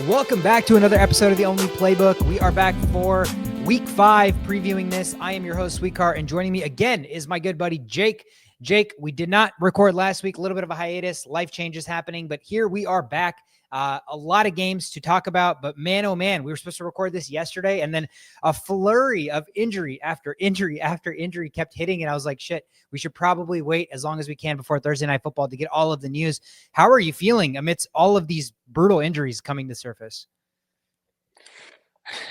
Welcome back to another episode of The Only Playbook. We are back for week 5 previewing this. I am your host, Sweetcar, and joining me again is my good buddy, Jake. Jake, we did not record last week, a little bit of a hiatus, life changes happening, but here we are back. A lot of games to talk about, but man, oh man, we were supposed to record this yesterday, and then a flurry of injury after injury after injury kept hitting, and I was like, shit, we should probably wait as long as we can before Thursday Night Football to get all of the news. How are you feeling amidst all of these brutal injuries coming to surface?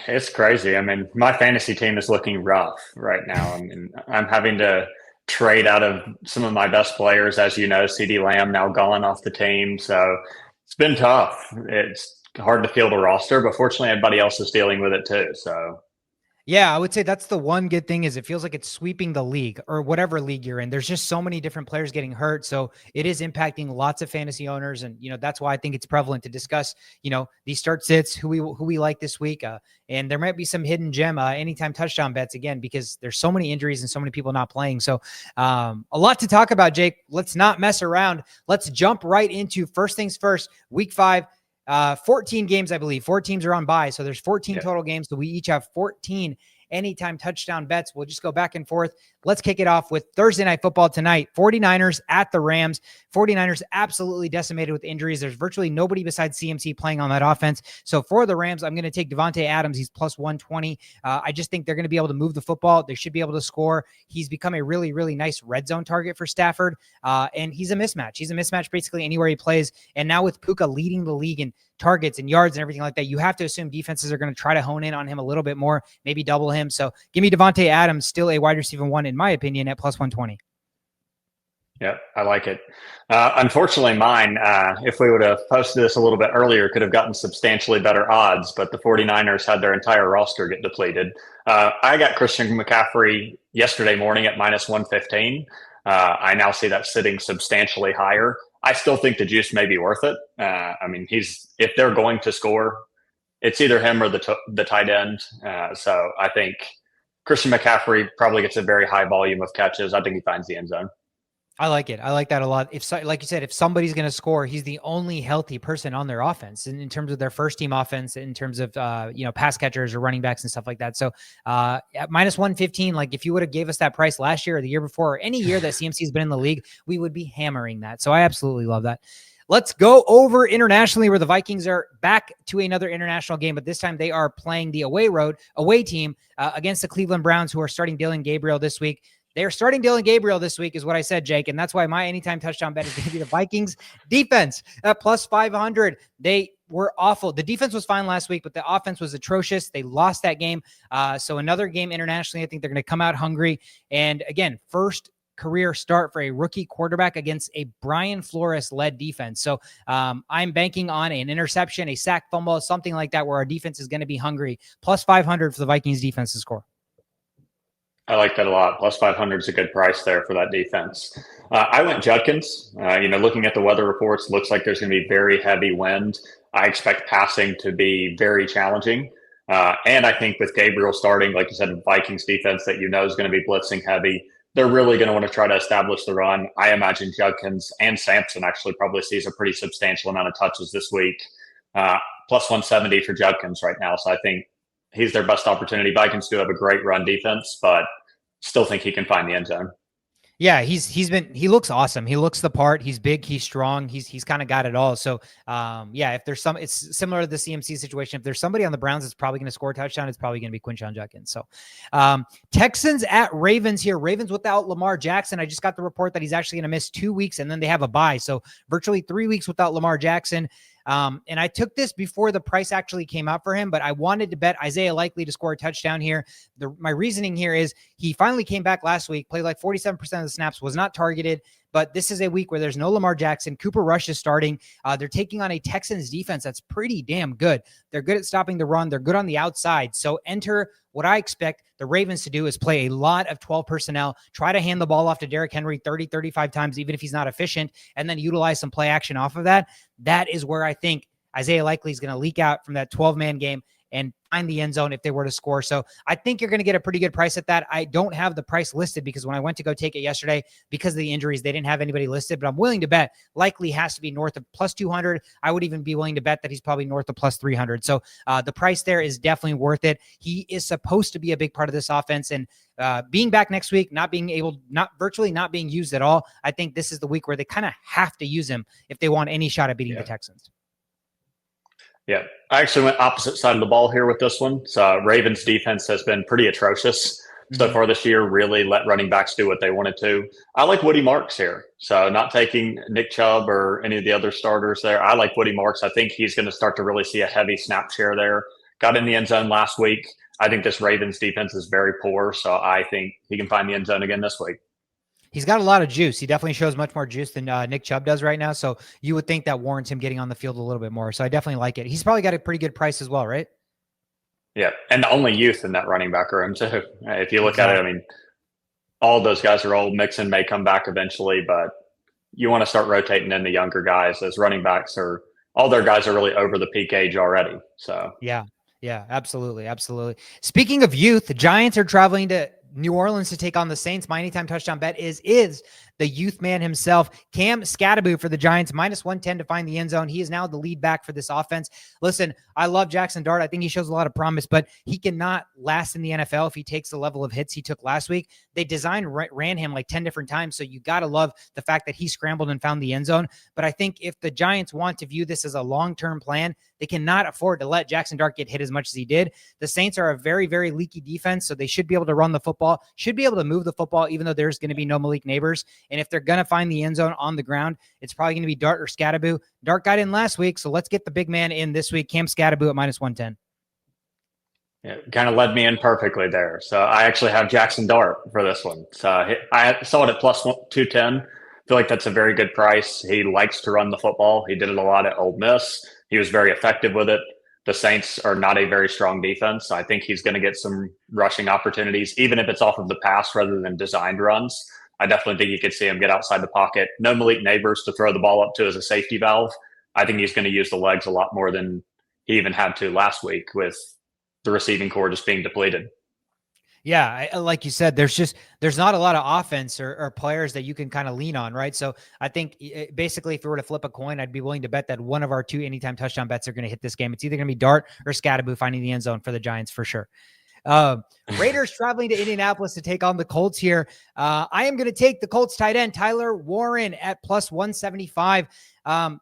It's crazy. I mean, my fantasy team is looking rough right now. I mean, I'm having to trade out of some of my best players. As you know, CeeDee Lamb now gone off the team. So it's been tough. It's hard to field a roster, but fortunately everybody else is dealing with it too. So yeah, I would say that's the one good thing is it feels like it's sweeping the league or whatever league you're in. There's just so many different players getting hurt. So it is impacting lots of fantasy owners. And, that's why I think it's prevalent to discuss, these start sits, who we like this week. And there might be some hidden gem, anytime touchdown bets again, because there's so many injuries and so many people not playing. So a lot to talk about, Jake. Let's not mess around. Let's jump right into first things first, week 5. 14 games, I believe. 4 teams are on bye, so there's 14 total games. So we each have 14 anytime touchdown bets. We'll just go back and forth. Let's kick it off with Thursday Night Football tonight. 49ers at the Rams. 49ers absolutely decimated with injuries. There's virtually nobody besides CMC playing on that offense. So for the Rams, I'm going to take Devontae Adams. He's plus 120. I just think they're going to be able to move the football. They should be able to score. He's become a really, really nice red zone target for Stafford. And he's a mismatch. He's a mismatch basically anywhere he plays. And now with Puka leading the league in targets and yards and everything like that, you have to assume defenses are going to try to hone in on him a little bit more, maybe double him. So give me Devontae Adams, still a wide receiver 1 in my opinion at plus 120. Yep, I like it. Unfortunately, mine, if we would have posted this a little bit earlier, could have gotten substantially better odds, but the 49ers had their entire roster get depleted. I got Christian McCaffrey yesterday morning at minus 115. I now see that sitting substantially higher. I still think the juice may be worth it. I mean, if they're going to score, it's either him or the tight end. So I think Christian McCaffrey probably gets a very high volume of catches. I think he finds the end zone. I like it. I like that a lot. Like you said, if somebody's going to score, he's the only healthy person on their offense in terms of their first team offense, in terms of, pass catchers or running backs and stuff like that. So at minus 115, like if you would have gave us that price last year or the year before, or any year that CMC has been in the league, we would be hammering that. So I absolutely love that. Let's go over internationally where the Vikings are back to another international game, but this time they are playing the away team against the Cleveland Browns, who are starting Dillon Gabriel this week. They're starting Dillon Gabriel this week is what I said, Jake. And that's why my anytime touchdown bet is going to be the Vikings defense at plus 500. They were awful. The defense was fine last week, but the offense was atrocious. They lost that game. So another game internationally, I think they're going to come out hungry. And again, first career start for a rookie quarterback against a Brian Flores-led defense. So I'm banking on an interception, a sack fumble, something like that, where our defense is going to be hungry. Plus 500 for the Vikings defense to score. I like that a lot. Plus 500 is a good price there for that defense. I went Judkins. Looking at the weather reports, looks like there's going to be very heavy wind. I expect passing to be very challenging. And I think with Gabriel starting, like you said, the Vikings defense that is going to be blitzing heavy, they're really going to want to try to establish the run. I imagine Judkins and Sampson actually probably sees a pretty substantial amount of touches this week. Plus 170 for Judkins right now. So I think he's their best opportunity. Vikings do have a great run defense, but still think he can find the end zone. Yeah, he looks awesome. He looks the part. He's big, he's strong. He's kind of got it all. So, if there's it's similar to the CMC situation. If there's somebody on the Browns that's probably going to score a touchdown, it's probably going to be Quinshon Judkins. So, Texans at Ravens here. Ravens without Lamar Jackson. I just got the report that he's actually going to miss 2 weeks and then they have a bye. So, virtually 3 weeks without Lamar Jackson. And I took this before the price actually came out for him, but I wanted to bet Isaiah Likely to score a touchdown here. My reasoning here is he finally came back last week, played like 47% of the snaps, was not targeted, but this is a week where there's no Lamar Jackson. Cooper Rush is starting. They're taking on a Texans defense that's pretty damn good. They're good at stopping the run. They're good on the outside. So enter what I expect the Ravens to do is play a lot of 12 personnel, try to hand the ball off to Derrick Henry 30, 35 times, even if he's not efficient, and then utilize some play action off of that. That is where I think Isaiah Likely is going to leak out from that 12-man game and find the end zone if they were to score. So I think you're going to get a pretty good price at that. I don't have the price listed because when I went to go take it yesterday, because of the injuries, they didn't have anybody listed, but I'm willing to bet likely has to be north of plus 200. I would even be willing to bet that he's probably north of plus 300. So the price there is definitely worth it. He is supposed to be a big part of this offense, and being back next week, not being used at all, I think this is the week where they kind of have to use him if they want any shot at beating the Texans. Yeah, I actually went opposite side of the ball here with this one. So Ravens defense has been pretty atrocious so far this year, really let running backs do what they wanted to. I like Woody Marks here. So not taking Nick Chubb or any of the other starters there. I like Woody Marks. I think he's going to start to really see a heavy snap share there. Got in the end zone last week. I think this Ravens defense is very poor, so I think he can find the end zone again this week. He's got a lot of juice. He definitely shows much more juice than Nick Chubb does right now. So you would think that warrants him getting on the field a little bit more. So I definitely like it. He's probably got a pretty good price as well, right? Yeah, and the only youth in that running back room too. If you look at it, I mean, all those guys are old. Mixon may come back eventually, but you want to start rotating in the younger guys as running backs all their guys are really over the peak age already. So yeah, absolutely. Speaking of youth, the Giants are traveling to New Orleans to take on the Saints. My anytime touchdown bet is the youth man himself, Cam Scadaboo for the Giants, minus 110 to find the end zone. He is now the lead back for this offense. Listen, I love Jackson Dart. I think he shows a lot of promise, but he cannot last in the NFL if he takes the level of hits he took last week. They ran him like 10 different times, so you got to love the fact that he scrambled and found the end zone. But I think if the Giants want to view this as a long-term plan, they cannot afford to let Jackson Dart get hit as much as he did. The Saints are a very, very leaky defense, so they should be able to run the football, should be able to move the football, even though there's going to be no Malik Neighbors. And if they're going to find the end zone on the ground, it's probably going to be Dart or Scadaboo. Dart got in last week, so let's get the big man in this week. Cam Scadaboo at minus 110. Yeah, kind of led me in perfectly there. So I actually have Jackson Dart for this one. So I saw it at plus 210. I feel like that's a very good price. He likes to run the football. He did it a lot at Ole Miss. He was very effective with it. The Saints are not a very strong defense. I think he's going to get some rushing opportunities, even if it's off of the pass rather than designed runs. I definitely think you could see him get outside the pocket. No Malik Neighbors to throw the ball up to as a safety valve. I think he's going to use the legs a lot more than he even had to last week with the receiving core just being depleted. Yeah, like you said, there's not a lot of offense or players that you can kind of lean on, right? So I think basically if we were to flip a coin, I'd be willing to bet that one of our two anytime touchdown bets are going to hit this game. It's either going to be Dart or Scadaboo finding the end zone for the Giants for sure. Raiders traveling to Indianapolis to take on the Colts here. I am going to take the Colts tight end, Tyler Warren, at plus 175.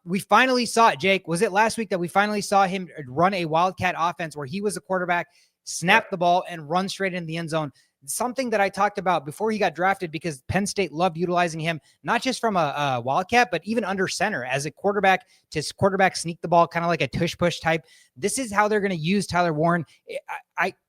We finally saw it, Jake. Was it last week that we finally saw him run a Wildcat offense where he was a quarterback, snap the ball, and run straight in the end zone? Something that I talked about before he got drafted, because Penn State loved utilizing him, not just from a Wildcat, but even under center as a quarterback to quarterback sneak the ball, kind of like a tush push type. This is how they're going to use Tyler Warren.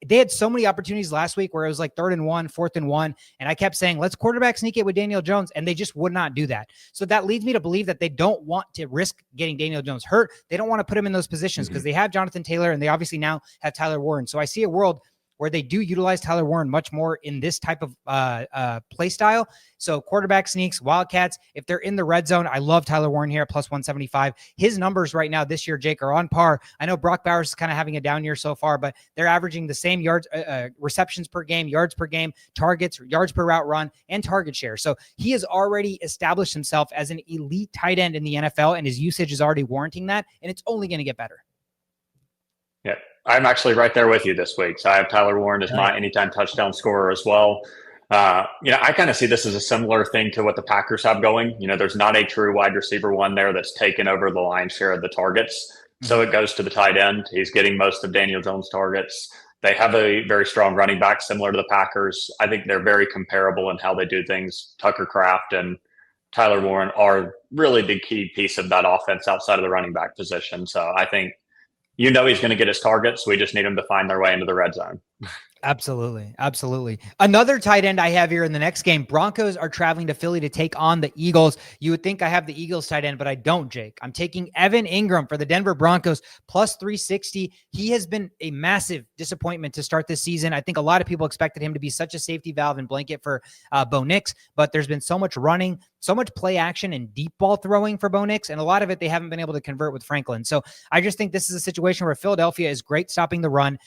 They had so many opportunities last week where it was like 3rd and 1, 4th and 1. And I kept saying, let's quarterback sneak it with Daniel Jones. And they just would not do that. So that leads me to believe that they don't want to risk getting Daniel Jones hurt. They don't want to put him in those positions because they have Jonathan Taylor and they obviously now have Tyler Warren. So I see a world where they do utilize Tyler Warren much more in this type of play style. So quarterback sneaks, Wildcats, if they're in the red zone, I love Tyler Warren here at plus 175. His numbers right now this year, Jake, are on par. I know Brock Bowers is kind of having a down year so far, but they're averaging the same yards, receptions per game, yards per game, targets, yards per route run, and target share. So he has already established himself as an elite tight end in the NFL, and his usage is already warranting that, and it's only going to get better. Yeah, I'm actually right there with you this week. So I have Tyler Warren as my anytime touchdown scorer as well. I kind of see this as a similar thing to what the Packers have going. There's not a true wide receiver one there that's taken over the lion's share of the targets. So it goes to the tight end. He's getting most of Daniel Jones' targets. They have a very strong running back similar to the Packers. I think they're very comparable in how they do things. Tucker Kraft and Tyler Warren are really the key piece of that offense outside of the running back position. So I think he's going to get his targets. We just need him to find their way into the red zone. Absolutely. Absolutely. Another tight end I have here in the next game. Broncos are traveling to Philly to take on the Eagles. You would think I have the Eagles tight end, but I don't, Jake. I'm taking Evan Ingram for the Denver Broncos plus 360. He has been a massive disappointment to start this season. I think a lot of people expected him to be such a safety valve and blanket for Bo Nix, but there's been so much running, so much play action and deep ball throwing for Bo Nix, and a lot of it they haven't been able to convert with Franklin. So I just think this is a situation where Philadelphia is great stopping the run.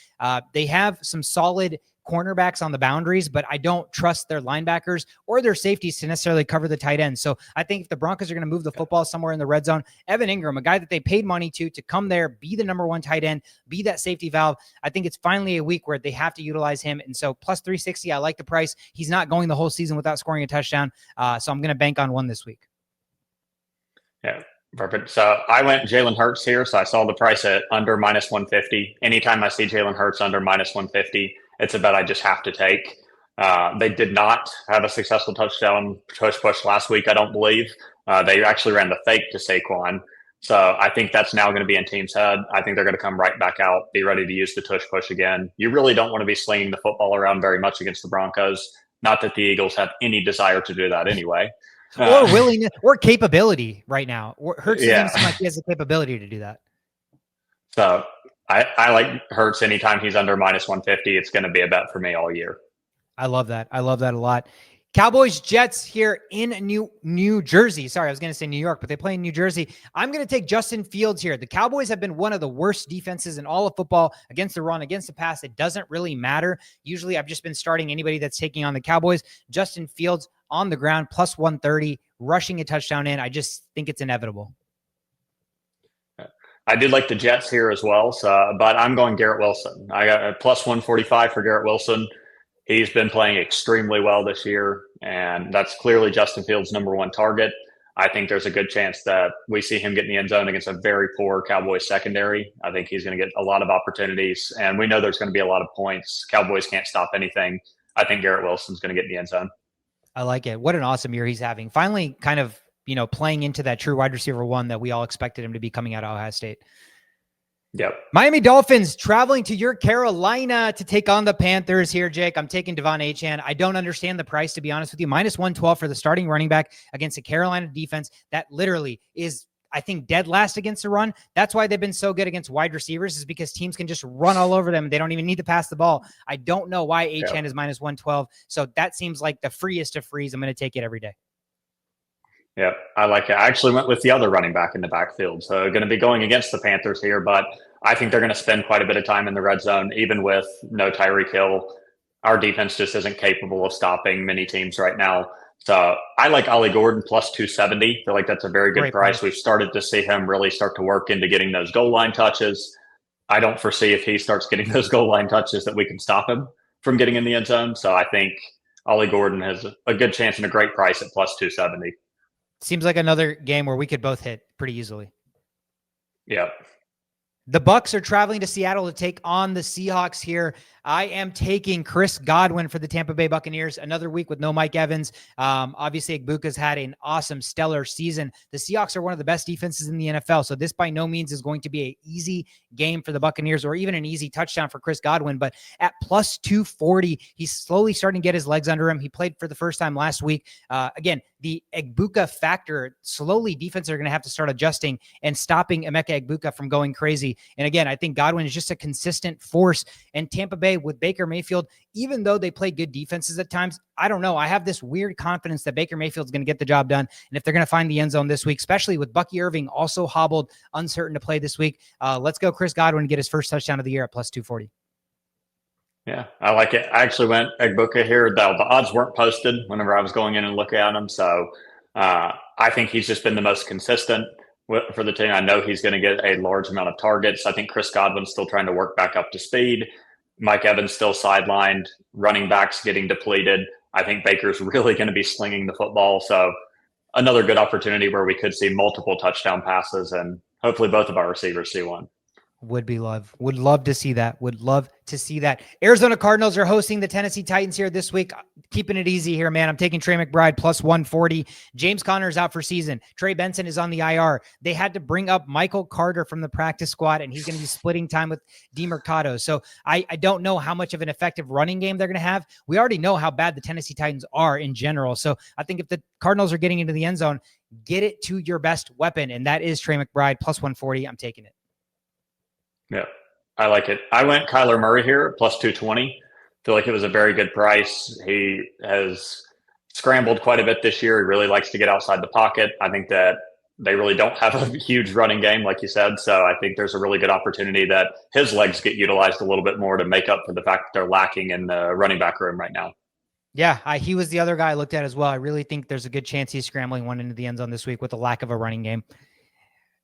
They have some solid cornerbacks on the boundaries, but I don't trust their linebackers or their safeties to necessarily cover the tight end. So I think if the Broncos are going to move the football somewhere in the red zone, Evan Ingram, a guy that they paid money to come there, be the number one tight end, be that safety valve. I think it's finally a week where they have to utilize him. And so plus 360, I like the price. He's not going the whole season without scoring a touchdown. So I'm going to bank on one this week. Yeah. Perfect. So I went Jalen Hurts here. So I saw the price at under minus 150. Anytime I see Jalen Hurts under minus 150, it's a bet I just have to take. They did not have a successful touchdown push last week, I don't believe. They actually ran the fake to Saquon. So I think that's now going to be in team's head. I think they're going to come right back out, be ready to use the tush push again. You really don't want to be slinging the football around very much against the Broncos. Not that the Eagles have any desire to do that anyway. Or willingness or capability right now. Hurts Yeah. doesn't seem like he has the capability to do that. So I like Hurts anytime he's under minus 150. It's going to be a bet for me all year. I love that. I love that a lot. Cowboys Jets here in New Jersey. Sorry, I was going to say New York, but they play in New Jersey. I'm going to take Justin Fields here. The Cowboys have been one of the worst defenses in all of football against the run, against the pass. It doesn't really matter. Usually I've just been starting anybody that's taking on the Cowboys. Justin Fields on the ground, plus 130, rushing a touchdown in. I just think it's inevitable. I did like the Jets here as well, but I'm going Garrett Wilson. I got a plus 145 for Garrett Wilson. He's been playing extremely well this year, and that's clearly Justin Fields' number one target. I think there's a good chance that we see him get in the end zone against a very poor Cowboys secondary. I think he's going to get a lot of opportunities, and we know there's going to be a lot of points. Cowboys can't stop anything. I think Garrett Wilson's going to get in the end zone. I like it. What an awesome year he's having. Finally, kind of, playing into that true wide receiver one that we all expected him to be coming out of Ohio State. Yep. Miami Dolphins traveling to your Carolina to take on the Panthers here, Jake. I'm taking Devon Achane. I don't understand the price, to be honest with you. Minus 112 for the starting running back against a Carolina defense that literally is, I think, dead last against the run. That's why they've been so good against wide receivers, is because teams can just run all over them. They don't even need to pass the ball. I don't know why Achane is minus 112. So that seems like the freest of frees. I'm going to take it every day. Yeah, I like it. I actually went with the other running back in the backfield. So going to be going against the Panthers here, but I think they're going to spend quite a bit of time in the red zone, even with no Tyreek Hill. Our defense just isn't capable of stopping many teams right now. So I like Ollie Gordon plus 270. I feel like that's a very good price. We've started to see him really start to work into getting those goal line touches. I don't foresee if he starts getting those goal line touches that we can stop him from getting in the end zone. So I think Ollie Gordon has a good chance and a great price at plus 270. Seems like another game where we could both hit pretty easily. Yeah. The Bucs are traveling to Seattle to take on the Seahawks here. I am taking Chris Godwin for the Tampa Bay Buccaneers. Another week with no Mike Evans. Obviously, Igbuka's had an awesome, stellar season. The Seahawks are one of the best defenses in the NFL, so this by no means is going to be an easy game for the Buccaneers or even an easy touchdown for Chris Godwin. But at plus 240, he's slowly starting to get his legs under him. He played for the first time last week. Again, the Igbuka factor, slowly defenses are going to have to start adjusting and stopping Emeka Igbuka from going crazy. And again, I think Godwin is just a consistent force. And Tampa Bay with Baker Mayfield, even though they play good defenses at times, I don't know. I have this weird confidence that Baker Mayfield's going to get the job done. And if they're going to find the end zone this week, especially with Bucky Irving also hobbled, uncertain to play this week, let's go Chris Godwin and get his first touchdown of the year at plus 240. Yeah, I like it. I actually went Igbuka here. The odds weren't posted whenever I was going in and looking at him. So I think he's just been the most consistent for the team. I know he's going to get a large amount of targets. I think Chris Godwin's still trying to work back up to speed. Mike Evans still sidelined. Running backs getting depleted. I think Baker's really going to be slinging the football. So another good opportunity where we could see multiple touchdown passes, and hopefully both of our receivers see one. Would love to see that. Would love to see that. Arizona Cardinals are hosting the Tennessee Titans here this week. Keeping it easy here, man. I'm taking Trey McBride plus 140. James Conner's out for season. Trey Benson is on the IR. They had to bring up Michael Carter from the practice squad, and he's going to be splitting time with DeMercado. So I don't know how much of an effective running game they're going to have. We already know how bad the Tennessee Titans are in general. So I think if the Cardinals are getting into the end zone, get it to your best weapon, and that is Trey McBride plus 140. I'm taking it. Yeah, I like it. I went Kyler Murray here plus 220. Feel like it was a very good price. He has scrambled quite a bit this year. He really likes to get outside the pocket. I think that they really don't have a huge running game, like you said. So I think there's a really good opportunity that his legs get utilized a little bit more to make up for the fact that they're lacking in the running back room right now. Yeah, he was the other guy I looked at as well. I really think there's a good chance he's scrambling one into the end zone this week with the lack of a running game.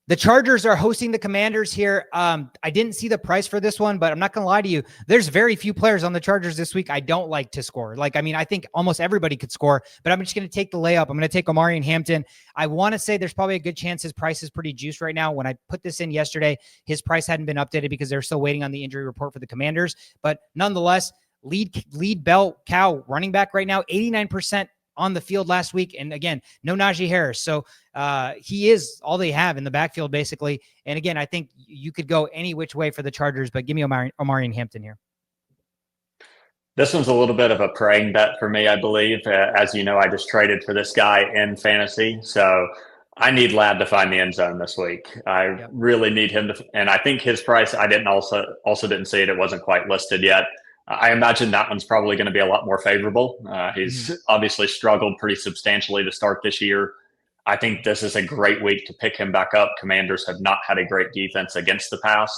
The Chargers are hosting the Commanders here. I didn't see the price for this one, but I'm not going to lie to you. There's very few players on the Chargers this week I don't like to score. I think almost everybody could score, but I'm just going to take the layup. I'm going to take Omari and Hampton. I want to say there's probably a good chance his price is pretty juiced right now. When I put this in yesterday, his price hadn't been updated because they're still waiting on the injury report for the Commanders. But nonetheless, lead bell cow running back right now, 89% on the field last week. And again, no Najee Harris. So he is all they have in the backfield, basically. And again, I think you could go any which way for the Chargers, but give me Omari and Hampton here. This one's a little bit of a praying bet for me, I believe. As you know, I just traded for this guy in fantasy. So I need Ladd to find the end zone this week. I really need him to, and I think his price, I didn't also didn't see it. It wasn't quite listed yet. I imagine that one's probably going to be a lot more favorable. He's obviously struggled pretty substantially to start this year. I think this is a great week to pick him back up. Commanders have not had a great defense against the pass.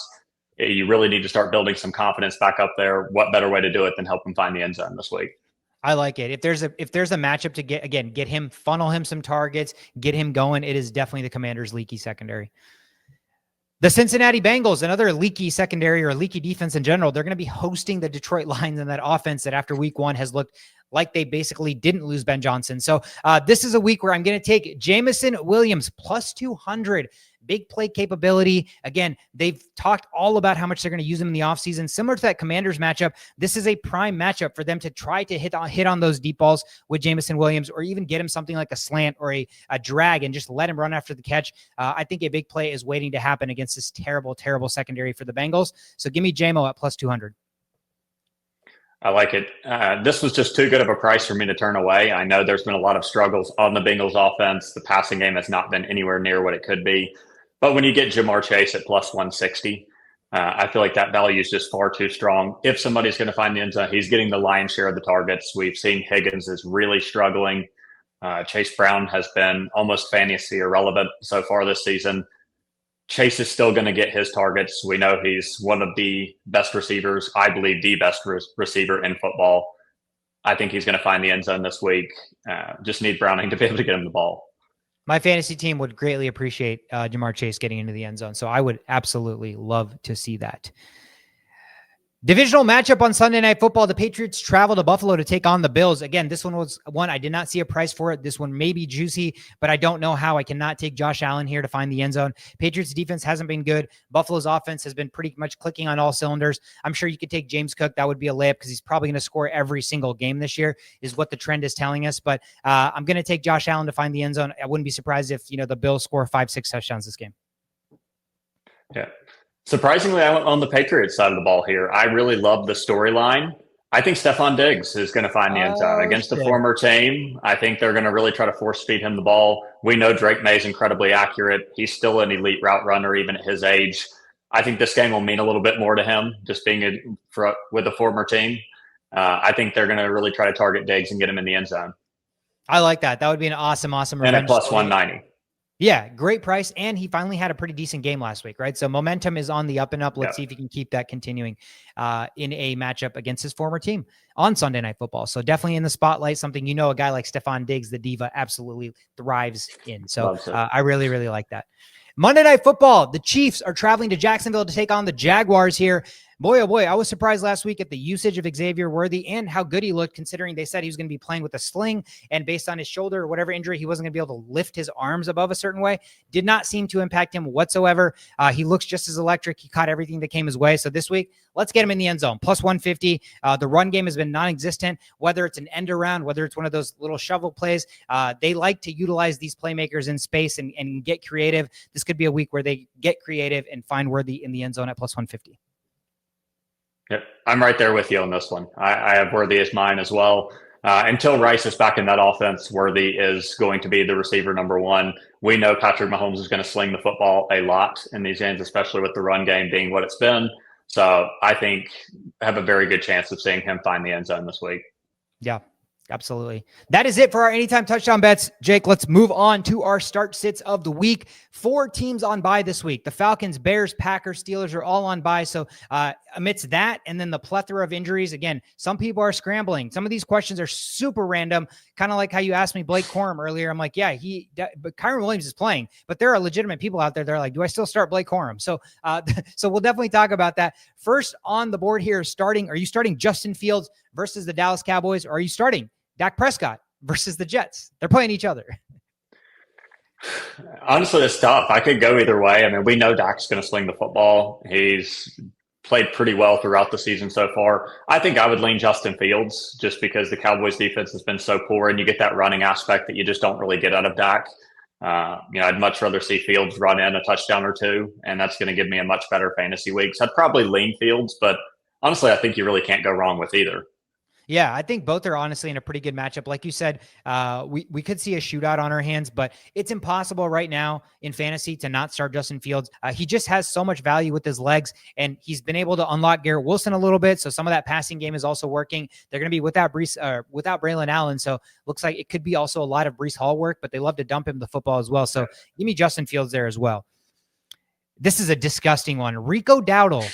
You really need to start building some confidence back up there. What better way to do it than help him find the end zone this week? I like it. If there's a matchup to get him, funnel him some targets, get him going, it is definitely the Commanders' leaky secondary. The Cincinnati Bengals, another leaky secondary or leaky defense in general, they're going to be hosting the Detroit Lions in that offense that after week one has looked like they basically didn't lose Ben Johnson. So this is a week where I'm going to take Jameson Williams plus 200. Big play capability. Again, they've talked all about how much they're going to use him in the offseason. Similar to that Commanders matchup, this is a prime matchup for them to try to hit on those deep balls with Jameson Williams, or even get him something like a slant or a drag and just let him run after the catch. I think a big play is waiting to happen against this terrible, terrible secondary for the Bengals. So give me JMO at plus 200. I like it. This was just too good of a price for me to turn away. I know there's been a lot of struggles on the Bengals offense. The passing game has not been anywhere near what it could be. But when you get Jamar Chase at plus 160, I feel like that value is just far too strong. If somebody's going to find the end zone, he's getting the lion's share of the targets. We've seen Higgins is really struggling. Chase Brown has been almost fantasy irrelevant so far this season. Chase is still going to get his targets. We know he's one of the best receivers, I believe the best receiver in football. I think he's going to find the end zone this week. Just need Browning to be able to get him the ball. My fantasy team would greatly appreciate Jamar Chase getting into the end zone. So I would absolutely love to see that. Divisional matchup on Sunday Night Football. The Patriots travel to Buffalo to take on the Bills. Again, this one was one I did not see a price for it. This one may be juicy, but I don't know how. I cannot take Josh Allen here to find the end zone. Patriots defense hasn't been good. Buffalo's offense has been pretty much clicking on all cylinders. I'm sure you could take James Cook. That would be a layup because he's probably going to score every single game this year is what the trend is telling us. But I'm going to take Josh Allen to find the end zone. I wouldn't be surprised if, the Bills score 5-6 touchdowns this game. Yeah. Surprisingly, I went on the Patriots side of the ball here. I really love the storyline. I think Stephon Diggs is going to find the end zone against the former team. I think they're going to really try to force feed him the ball. We know Drake May is incredibly accurate. He's still an elite route runner, even at his age. I think this game will mean a little bit more to him, just being with a former team. I think they're going to really try to target Diggs and get him in the end zone. I like that. That would be an awesome revenge. And at plus 190. Yeah, great price. And he finally had a pretty decent game last week, right? So momentum is on the up and up. Let's see if he can keep that continuing in a matchup against his former team on Sunday Night Football. So definitely in the spotlight, something, a guy like Stephon Diggs, the diva, absolutely thrives in. So I really, really like that. Monday Night Football, the Chiefs are traveling to Jacksonville to take on the Jaguars here. Boy, oh boy, I was surprised last week at the usage of Xavier Worthy and how good he looked, considering they said he was going to be playing with a sling, and based on his shoulder or whatever injury, he wasn't going to be able to lift his arms above a certain way. Did not seem to impact him whatsoever. He looks just as electric. He caught everything that came his way. So this week, let's get him in the end zone. Plus 150. The run game has been non-existent, whether it's an end around, whether it's one of those little shovel plays. They like to utilize these playmakers in space and get creative. This could be a week where they get creative and find Worthy in the end zone at plus 150. Yep, I'm right there with you on this one. I have Worthy as mine as well. Until Rice is back in that offense, Worthy is going to be the receiver number one. We know Patrick Mahomes is going to sling the football a lot in these games, especially with the run game being what it's been. So I think I have a very good chance of seeing him find the end zone this week. Yeah, absolutely. That is it for our anytime touchdown bets. Jake, let's move on to our start sits of the week. 4 teams on bye this week. The Falcons, Bears, Packers, Steelers are all on bye. So amidst that and then the plethora of injuries, again, some people are scrambling. Some of these questions are super random, kind of like how you asked me Blake Corum earlier. I'm like, yeah, but Kyron Williams is playing, but there are legitimate people out there that are like, do I still start Blake Corum? So so we'll definitely talk about that. First on the board here, are you starting Justin Fields versus the Dallas Cowboys, or are you starting Dak Prescott versus the Jets? They're playing each other. Honestly, it's tough. I could go either way. I mean, we know Dak's going to sling the football. He's played pretty well throughout the season so far. I think I would lean Justin Fields just because the Cowboys defense has been so poor and you get that running aspect that you just don't really get out of Dak. I'd much rather see Fields run in a touchdown or two, and that's going to give me a much better fantasy week. So I'd probably lean Fields, but honestly, I think you really can't go wrong with either. Yeah, I think both are honestly in a pretty good matchup. Like you said, we could see a shootout on our hands, but it's impossible right now in fantasy to not start Justin Fields. He just has so much value with his legs, and he's been able to unlock Garrett Wilson a little bit. So some of that passing game is also working. They're going to be without Braylon Allen, so looks like it could be also a lot of Breece Hall work, but they love to dump him the football as well. So give me Justin Fields there as well. This is a disgusting one. Rico Dowdle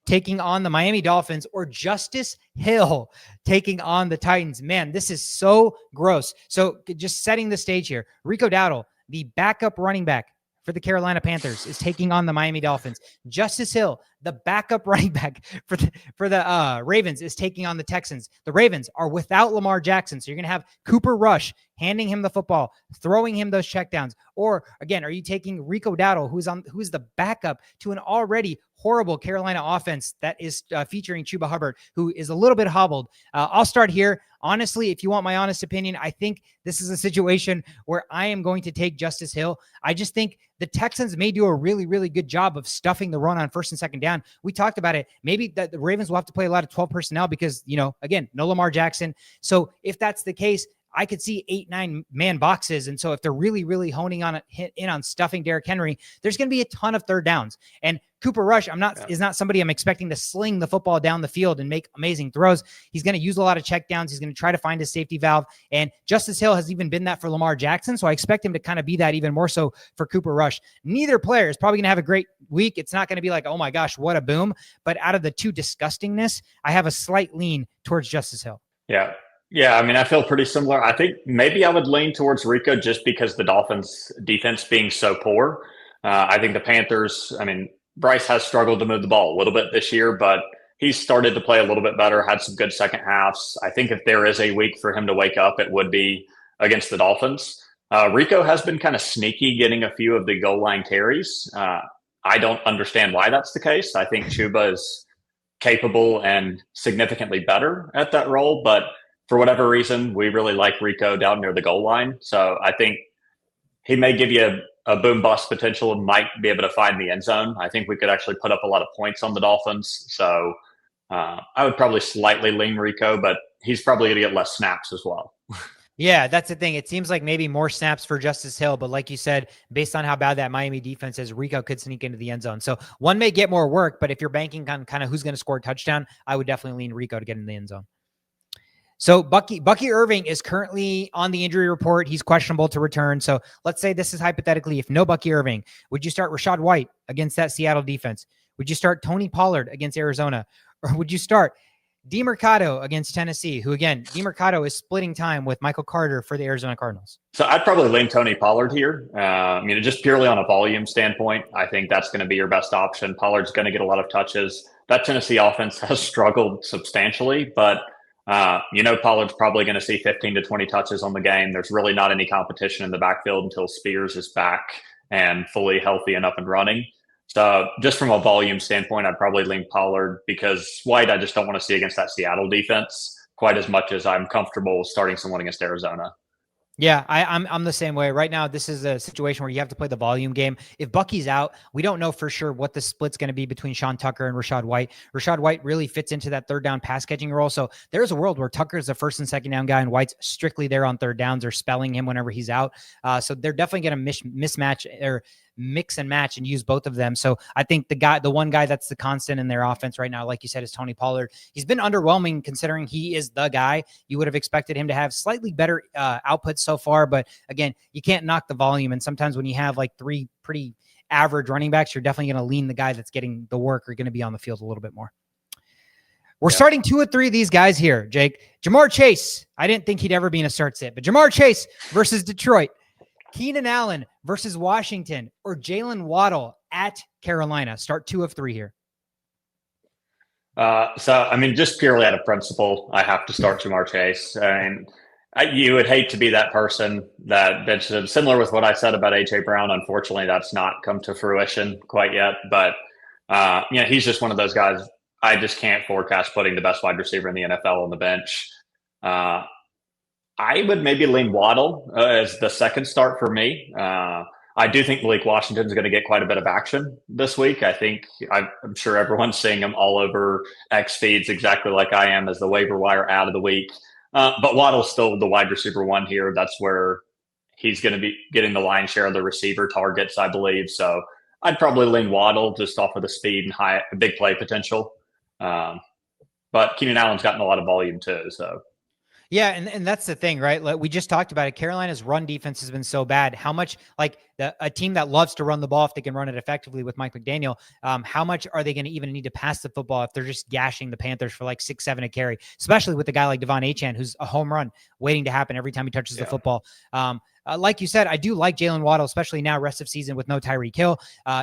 taking on the Miami Dolphins, or Justice Hill taking on the Titans. Man, this is so gross. So just setting the stage here. Rico Dowdle, the backup running back for the Carolina Panthers, is taking on the Miami Dolphins. Justice Hill, the backup running back for the Ravens, is taking on the Texans. The Ravens are without Lamar Jackson, so you're going to have Cooper Rush handing him the football, throwing him those checkdowns. Or again, are you taking Rico Dowdle, who's the backup to an already horrible Carolina offense that is featuring Chuba Hubbard, who is a little bit hobbled? I'll start here. Honestly, if you want my honest opinion, I think this is a situation where I am going to take Justice Hill. I just think the Texans may do a really, really good job of stuffing the run on first and second down. We talked about it. Maybe the Ravens will have to play a lot of 12 personnel because, again, no Lamar Jackson. So if that's the case, I could see 8-9 man boxes. And so if they're really, really honing in on stuffing Derrick Henry, there's going to be a ton of third downs. And Cooper Rush, is not somebody I'm expecting to sling the football down the field and make amazing throws. He's going to use a lot of checkdowns. He's going to try to find his safety valve. And Justice Hill has even been that for Lamar Jackson. So I expect him to kind of be that even more so for Cooper Rush. Neither player is probably going to have a great week. It's not going to be like, oh my gosh, what a boom. But out of the two disgustingness, I have a slight lean towards Justice Hill. Yeah. Yeah, I mean, I feel pretty similar. I think maybe I would lean towards Rico just because the Dolphins' defense being so poor. I think the Panthers, Bryce has struggled to move the ball a little bit this year, but he's started to play a little bit better, had some good second halves. I think if there is a week for him to wake up, it would be against the Dolphins. Rico has been kind of sneaky getting a few of the goal line carries. I don't understand why that's the case. I think Chuba is capable and significantly better at that role, but for whatever reason, we really like Rico down near the goal line. So I think he may give you a boom bust potential and might be able to find the end zone. I think we could actually put up a lot of points on the Dolphins. So I would probably slightly lean Rico, but he's probably going to get less snaps as well. Yeah, that's the thing. It seems like maybe more snaps for Justice Hill, but like you said, based on how bad that Miami defense is, Rico could sneak into the end zone. So one may get more work, but if you're banking on kind of who's going to score a touchdown, I would definitely lean Rico to get in the end zone. So Bucky Irving is currently on the injury report. He's questionable to return. So let's say this is hypothetically, if no Bucky Irving, would you start Rachaad White against that Seattle defense? Would you start Tony Pollard against Arizona? Or would you start DeMercado against Tennessee, who again, DeMercado is splitting time with Michael Carter for the Arizona Cardinals? So I'd probably lean Tony Pollard here. Just purely on a volume standpoint, I think that's going to be your best option. Pollard's going to get a lot of touches. that Tennessee offense has struggled substantially, but Pollard's probably going to see 15 to 20 touches on the game. There's really not any competition in the backfield until Spears is back and fully healthy and up and running. So just from a volume standpoint, I'd probably lean Pollard because White, I just don't want to see against that Seattle defense quite as much as I'm comfortable starting someone against Arizona. Yeah, I'm the same way. Right now, this is a situation where you have to play the volume game. If Bucky's out, we don't know for sure what the split's going to be between Sean Tucker and Rachaad White. Rachaad White really fits into that third down pass catching role. So there's a world where Tucker's the first and second down guy and White's strictly there on third downs or spelling him whenever he's out. So they're definitely going to mismatch or mix and match and use both of them. So I think the one guy that's the constant in their offense right now, like you said, is Tony Pollard. He's been underwhelming considering he is the guy. You would have expected him to have slightly better outputs so far, but again, you can't knock the volume. And sometimes when you have like three pretty average running backs, you're definitely going to lean the guy that's getting the work or going to be on the field a little bit more. We're starting 2 or 3 of these guys here, Jake. Jamar Chase. I didn't think he'd ever be in a start sit, but Jamar Chase versus Detroit. Keenan Allen versus Washington, or Jalen Waddle at Carolina. Start 2 of 3 here. Just purely out of principle, I have to start Jamar Chase. And you would hate to be that person that benches him. Similar with what I said about A.J. Brown. Unfortunately, that's not come to fruition quite yet. But, he's just one of those guys. I just can't forecast putting the best wide receiver in the NFL on the bench. I would maybe lean Waddle as the second start for me. I do think Malik Washington is going to get quite a bit of action this week. I'm sure everyone's seeing him all over X feeds exactly like I am as the waiver wire ad of the week. But Waddle's still the wide receiver one here. That's where he's going to be getting the lion's share of the receiver targets, I believe. So I'd probably lean Waddle just off of the speed and high big play potential. But Keenan Allen's gotten a lot of volume too. So. Yeah, and that's the thing, right? Like we just talked about it. Carolina's run defense has been so bad. How much, like a team that loves to run the ball, if they can run it effectively with Mike McDaniel, how much are they going to even need to pass the football if they're just gashing the Panthers for like 6-7 a carry, especially with a guy like Devon Achane, who's a home run waiting to happen every time he touches the football. Like you said, I do like Jalen Waddle, especially now rest of season with no Tyreek Hill.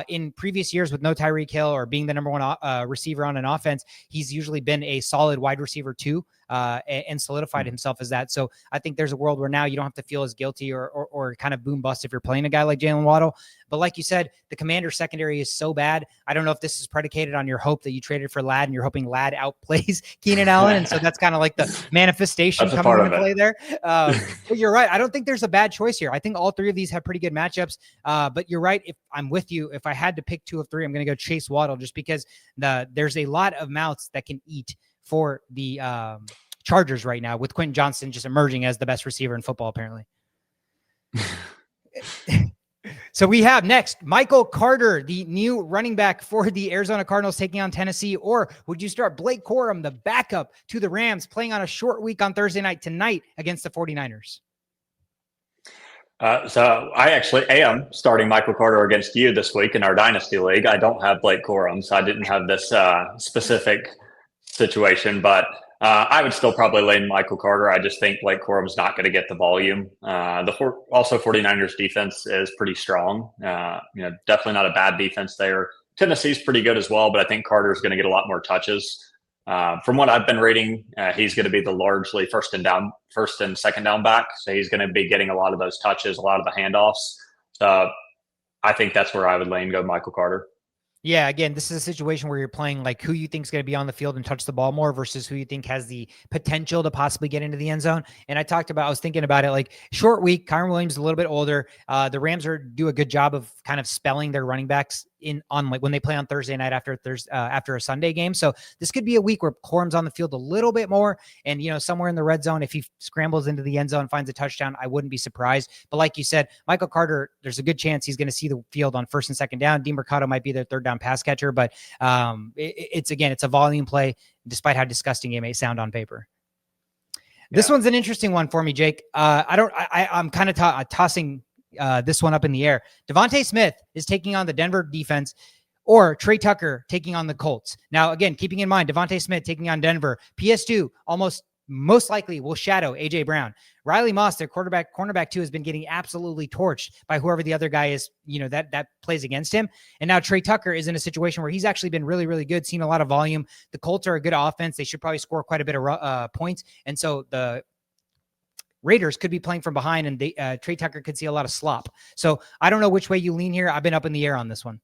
In previous years with no Tyreek Hill or being the number one receiver on an offense, he's usually been a solid wide receiver too, and solidified himself as that. So I think there's a world where now you don't have to feel as guilty or kind of boom bust if you're playing a guy like Jalen Waddle. But like you said, the Commanders secondary is so bad. I don't know if this is predicated on your hope that you traded for Ladd and you're hoping Ladd outplays Keenan Allen. And so that's kind of like the manifestation coming into play there. But you're right. I don't think there's a bad choice here. I think all 3 of these have pretty good matchups. But you're right. If I'm with you, if I had to pick 2 of 3, I'm going to go Chase Waddle just because there's a lot of mouths that can eat for the Chargers right now with Quentin Johnston just emerging as the best receiver in football, apparently. So we have next Michael Carter, the new running back for the Arizona Cardinals taking on Tennessee, or would you start Blake Corum, the backup to the Rams, playing on a short week on Thursday night tonight against the 49ers? So I actually am starting Michael Carter against you this week in our Dynasty League. I don't have Blake Corum, so I didn't have this specific situation, but I would still probably lean Michael Carter. I just think Blake Corum's not going to get the volume. Also 49ers defense is pretty strong. Definitely not a bad defense there. Tennessee's pretty good as well, but I think Carter's going to get a lot more touches. From what I've been reading, he's going to be the largely first and second down back. So he's going to be getting a lot of those touches, a lot of the handoffs. So I think that's where I would lean, go Michael Carter. Yeah, again, this is a situation where you're playing like who you think is going to be on the field and touch the ball more versus who you think has the potential to possibly get into the end zone. And I was thinking about it like short week, Kyren Williams is a little bit older. The Rams do a good job of kind of spelling their running backs on like when they play on Thursday night after a Sunday game. So this could be a week where Corum's on the field a little bit more and, somewhere in the red zone, if he scrambles into the end zone, finds a touchdown, I wouldn't be surprised. But like you said, Michael Carter, there's a good chance he's going to see the field on first and second down. DeMarcado might be their third down pass catcher, but it's a volume play despite how disgusting it may sound on paper. This one's an interesting one for me, Jake. I'm kind of tossing this one up in the air. Devontae Smith is taking on the Denver defense, or Trey Tucker taking on the Colts. Now, again, keeping in mind, Devontae Smith taking on Denver, PS2, almost most likely will shadow AJ Brown. Riley Moss, their cornerback 2, has been getting absolutely torched by whoever the other guy is, that plays against him. And now Trey Tucker is in a situation where he's actually been really, really good, seen a lot of volume. The Colts are a good offense. They should probably score quite a bit of points. And so the Raiders could be playing from behind, and Trey Tucker could see a lot of slop. So I don't know which way you lean here. I've been up in the air on this one.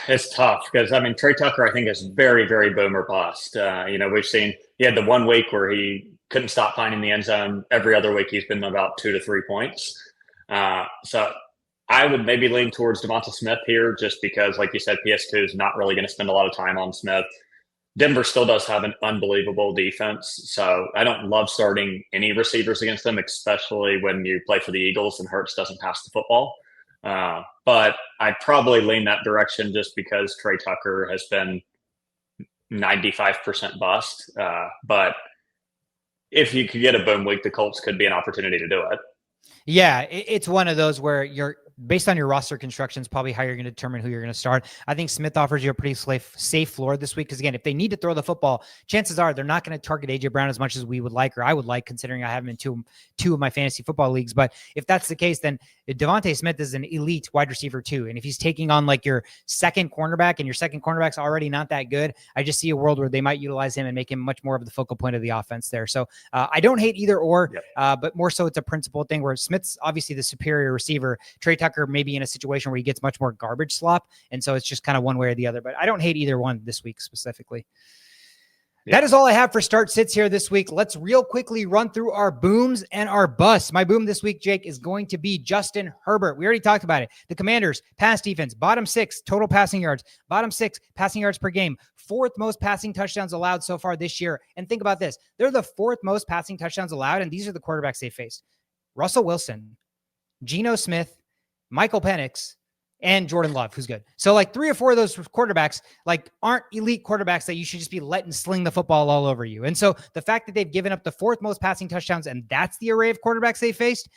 It's tough because, Trey Tucker, I think, is very, very boom or bust. We've seen he had the 1 week where he couldn't stop finding the end zone. Every other week he's been about 2 to 3 points. So I would maybe lean towards Devonta Smith here just because, like you said, PS2 is not really going to spend a lot of time on Smith. Denver still does have an unbelievable defense, so I don't love starting any receivers against them, especially when you play for the Eagles and Hurts doesn't pass the football. But I'd probably lean that direction just because Trey Tucker has been 95% bust. But if you could get a boom week, the Colts could be an opportunity to do it. Yeah, it's one of those where you're based on your roster construction is probably how you're going to determine who you're going to start. I think Smith offers you a pretty safe floor this week because, again, if they need to throw the football, chances are they're not going to target AJ Brown as much as we would like, or I would like, considering I have him in two of my fantasy football leagues. But if that's the case, then Devontae Smith is an elite wide receiver too. And if he's taking on like your second cornerback and your second cornerback's already not that good, I just see a world where they might utilize him and make him much more of the focal point of the offense there. So I don't hate either or, but more so it's a principle thing where Smith's obviously the superior receiver. Trey Tucker may be in a situation where he gets much more garbage slop. And so it's just kind of one way or the other, but I don't hate either one this week specifically. Yeah. That is all I have for start sits here this week. Let's real quickly run through our booms and our busts. My boom this week, Jake, is going to be Justin Herbert. We already talked about it. The Commanders, pass defense, bottom 6 total passing yards, bottom 6 passing yards per game, 4th most passing touchdowns allowed so far this year. And think about this. They're the 4th most passing touchdowns allowed, and these are the quarterbacks they faced. Russell Wilson, Geno Smith, Michael Penix, and Jordan Love, who's good. So like 3 or 4 of those quarterbacks like aren't elite quarterbacks that you should just be letting sling the football all over you. And so the fact that they've given up the 4th most passing touchdowns, and that's the array of quarterbacks they faced,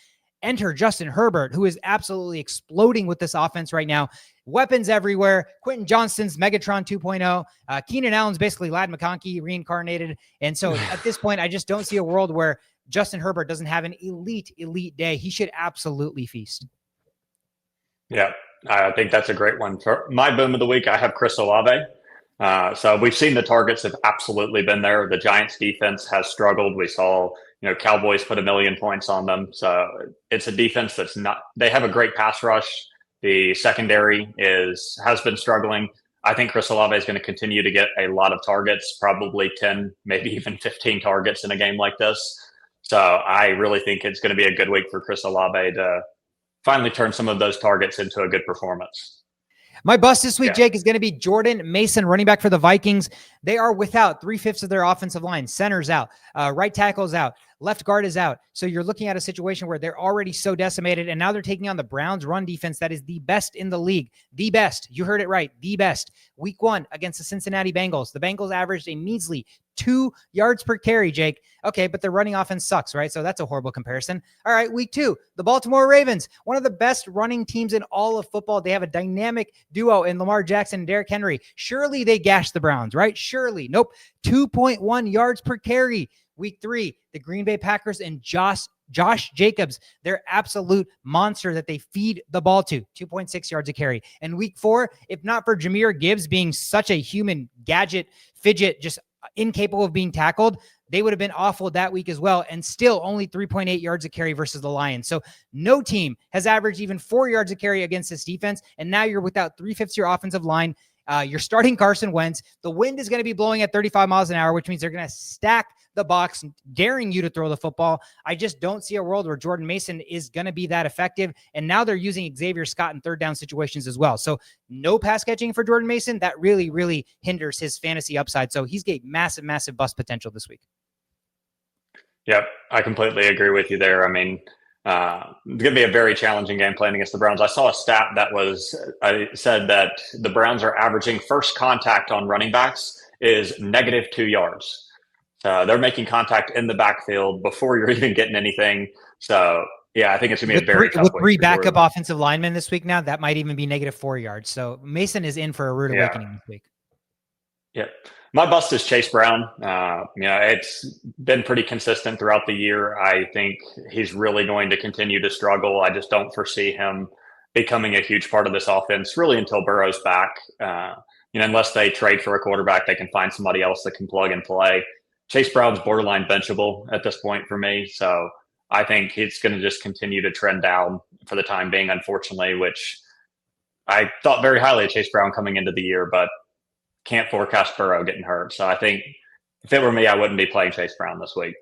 enter Justin Herbert, who is absolutely exploding with this offense right now. Weapons everywhere. Quentin Johnston's Megatron 2.0. Keenan Allen's basically Ladd McConkey reincarnated. And so at this point, I just don't see a world where Justin Herbert doesn't have an elite day. He should absolutely feast. Yeah, I think that's a great one. For my boom of the week, I have Chris Olave. So we've seen the targets have absolutely been there. The Giants defense has struggled. We saw, Cowboys put 1 million points on them. So it's a defense that's not, they have a great pass rush. The secondary has been struggling. I think Chris Olave is going to continue to get a lot of targets, probably 10, maybe even 15 targets in a game like this. So I really think it's going to be a good week for Chris Olave to finally turn some of those targets into a good performance. My bust this week, Jake, is going to be Jordan Mason, running back for the Vikings. They are without 3/5 of their offensive line. Center's out. Right tackle's out. Left guard is out. So you're looking at a situation where they're already so decimated, and now they're taking on the Browns run defense that is the best in the league. The best. You heard it right. The best. Week 1 against the Cincinnati Bengals. The Bengals averaged a measly 2 yards per carry, Jake. Okay, but their running offense sucks, right? So that's a horrible comparison. All right, week 2, the Baltimore Ravens, one of the best running teams in all of football. They have a dynamic duo in Lamar Jackson and Derrick Henry. Surely they gashed the Browns, right? Surely. Nope. 2.1 yards per carry. Week 3, the Green Bay Packers and Josh Jacobs, they're absolute monster that they feed the ball to, 2.6 yards a carry. And week 4, if not for Jahmyr Gibbs being such a human gadget, fidget, just incapable of being tackled, they would have been awful that week as well, and still only 3.8 yards a carry versus the Lions. So no team has averaged even 4 yards a carry against this defense, and now you're without 3/5 of your offensive line. You're starting Carson Wentz. The wind is going to be blowing at 35 miles an hour, which means they're going to stack the box, daring you to throw the football. I just don't see a world where Jordan Mason is going to be that effective. And now they're using Xavier Scott in 3rd down situations as well. So no pass catching for Jordan Mason. That really, really hinders his fantasy upside. So he's got massive, massive bust potential this week. Yep, I completely agree with you there. I mean, it's going to be a very challenging game playing against the Browns. I saw a stat that said that the Browns are averaging first contact on running backs is -2 yards. They're making contact in the backfield before you're even getting anything. So, yeah, I think it's going to be a very tough week. With 3 backup offensive linemen this week now, that might even be -4 yards. So Mason is in for a rude awakening this week. Yep. My bust is Chase Brown. It's been pretty consistent throughout the year. I think he's really going to continue to struggle. I just don't foresee him becoming a huge part of this offense really until Burrow's back. Unless they trade for a quarterback, they can find somebody else that can plug and play. Chase Brown's borderline benchable at this point for me. So I think he's going to just continue to trend down for the time being, unfortunately, which I thought very highly of Chase Brown coming into the year, but can't forecast Burrow getting hurt. So I think if it were me, I wouldn't be playing Chase Brown this week.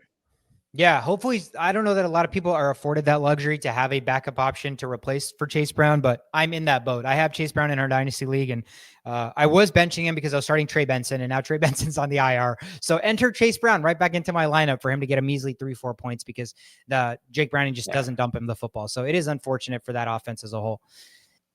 Yeah, hopefully. I don't know that a lot of people are afforded that luxury to have a backup option to replace for Chase Brown, but I'm in that boat. I have Chase Brown in our dynasty league, and I was benching him because I was starting Trey Benson, and now Trey Benson's on the IR. So enter Chase Brown right back into my lineup for him to get a measly 3-4 points because the Jake Browning just doesn't dump him the football. So it is unfortunate for that offense as a whole.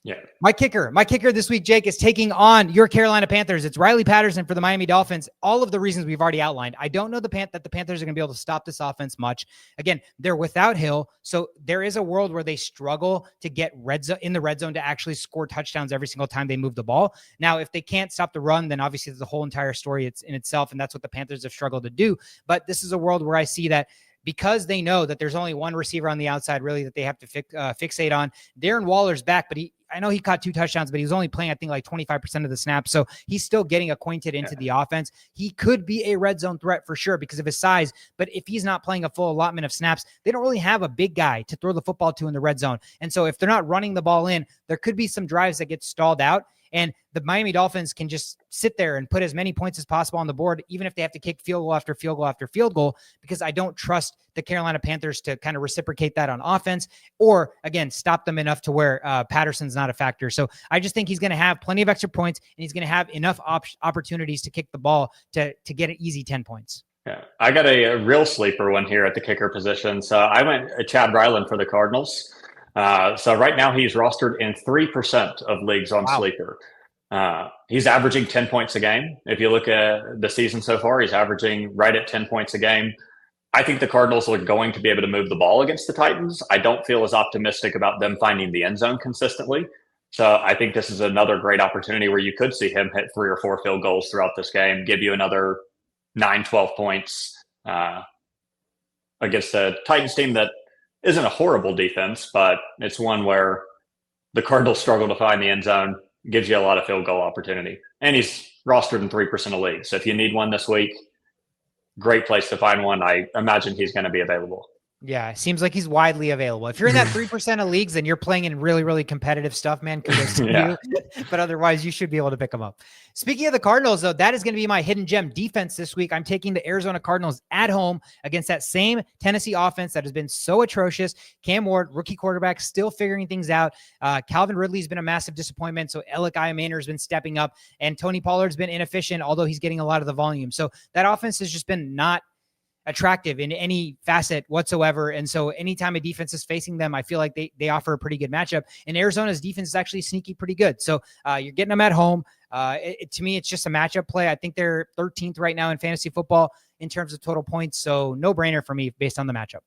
Yeah. My kicker this week, Jake, is taking on your Carolina Panthers. It's Riley Patterson for the Miami Dolphins. All of the reasons we've already outlined. I don't know that the Panthers are going to be able to stop this offense much. Again, they're without Hill, so there is a world where they struggle to get in the red zone to actually score touchdowns every single time they move the ball. Now, if they can't stop the run, then obviously the whole entire story it's in itself, and that's what the Panthers have struggled to do. But this is a world where I see that because they know that there's only one receiver on the outside really that they have to fixate on. Darren Waller's back, but I know he caught 2 touchdowns, but he was only playing, I think, like 25% of the snaps. So he's still getting acquainted into the offense. He could be a red zone threat for sure because of his size. But if he's not playing a full allotment of snaps, they don't really have a big guy to throw the football to in the red zone. And so if they're not running the ball in, there could be some drives that get stalled out. And the Miami Dolphins can just sit there and put as many points as possible on the board, even if they have to kick field goal after field goal after field goal, because I don't trust the Carolina Panthers to kind of reciprocate that on offense or, again, stop them enough to where Patterson's not a factor. So I just think he's going to have plenty of extra points, and he's going to have enough opportunities to kick the ball to get an easy 10 points. Yeah, I got a real sleeper one here at the kicker position. So I went Chad Ryland for the Cardinals. So right now he's rostered in 3% of leagues on Sleeper. He's averaging 10 points a game. If you look at the season so far, he's averaging right at 10 points a game. I think the Cardinals are going to be able to move the ball against the Titans. I don't feel as optimistic about them finding the end zone consistently. So I think this is another great opportunity where you could see him hit 3 or 4 field goals throughout this game, give you another 9-12 points against a Titans team that isn't a horrible defense, but it's one where the Cardinals struggle to find the end zone, gives you a lot of field goal opportunity. And he's rostered in 3% of leagues. So if you need one this week, great place to find one. I imagine he's going to be available. Yeah, it seems like he's widely available. If you're in that 3% of leagues and you're playing in really, really competitive stuff, man, kudos to you. But otherwise, you should be able to pick them up. Speaking of the Cardinals, though, that is going to be my hidden gem defense this week. I'm taking the Arizona Cardinals at home against that same Tennessee offense that has been so atrocious. Cam Ward, rookie quarterback, still figuring things out. Calvin Ridley's been a massive disappointment, so Alec Iamaner's been stepping up, and Tony Pollard's been inefficient, although he's getting a lot of the volume. So that offense has just been not attractive in any facet whatsoever. And so anytime a defense is facing them, I feel like they offer a pretty good matchup. And Arizona's defense is actually sneaky pretty good. So you're getting them at home. To me, it's just a matchup play. I think they're 13th right now in fantasy football in terms of total points. So no brainer for me based on the matchup.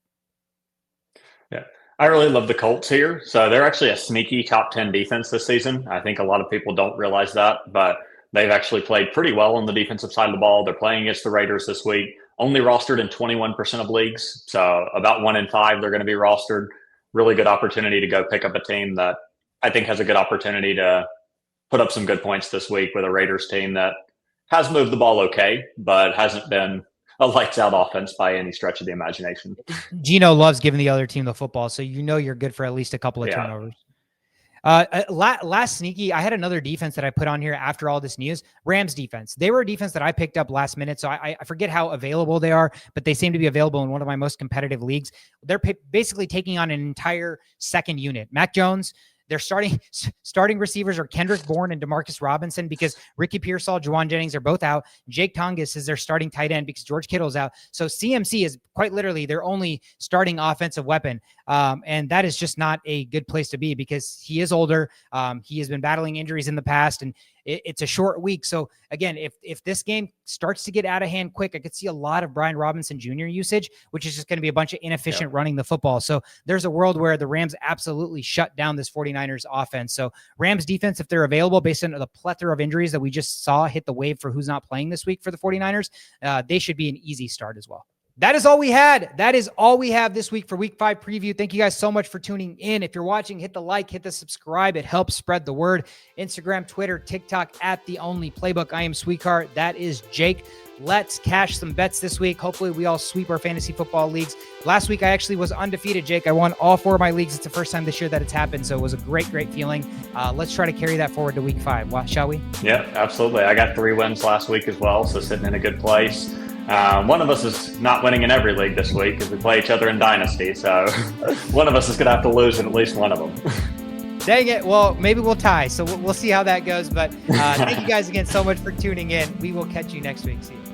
Yeah. I really love the Colts here. So they're actually a sneaky top 10 defense this season. I think a lot of people don't realize that, but they've actually played pretty well on the defensive side of the ball. They're playing against the Raiders this week. Only rostered in 21% of leagues. So about 1 in 5, they're going to be rostered. Really good opportunity to go pick up a team that I think has a good opportunity to put up some good points this week with a Raiders team that has moved the ball okay, but hasn't been a lights out offense by any stretch of the imagination. Gino loves giving the other team the football, so you know you're good for at least a couple of turnovers. Last sneaky, I had another defense that I put on here after all this news. Rams defense. They were a defense that I picked up last minute, so I forget how available they are, but they seem to be available in one of my most competitive leagues. They're basically taking on an entire second unit. Mac Jones, their starting receivers are Kendrick Bourne and Demarcus Robinson because Ricky Pearsall, Juwan Jennings are both out. Jake Tongas is their starting tight end because George Kittle's out. So CMC is quite literally their only starting offensive weapon. And that is just not a good place to be because he is older. He has been battling injuries in the past. And it's a short week. So again, if this game starts to get out of hand quick, I could see a lot of Brian Robinson Jr. usage, which is just going to be a bunch of inefficient running the football. So there's a world where the Rams absolutely shut down this 49ers offense. So Rams defense, if they're available based on the plethora of injuries that we just saw hit the wave for who's not playing this week for the 49ers, they should be an easy start as well. That is all we had. That is all we have this week for week 5 preview. Thank you guys so much for tuning in. If you're watching, hit the like, hit the subscribe. It helps spread the word. Instagram, Twitter, TikTok at The Only Playbook. I am Sweetcar. That is Jake. Let's cash some bets this week. Hopefully we all sweep our fantasy football leagues. Last week I actually was undefeated, Jake. I won all 4 of my leagues. It's the first time this year that it's happened. So it was a great feeling. Let's try to carry that forward to week 5. Shall we? Yeah, absolutely. I got 3 wins last week as well. So sitting in a good place. One of us is not winning in every league this week because we play each other in Dynasty. So one of us is going to have to lose in at least one of them. Dang it. Well, maybe we'll tie. So we'll see how that goes. But thank you guys again so much for tuning in. We will catch you next week. See you.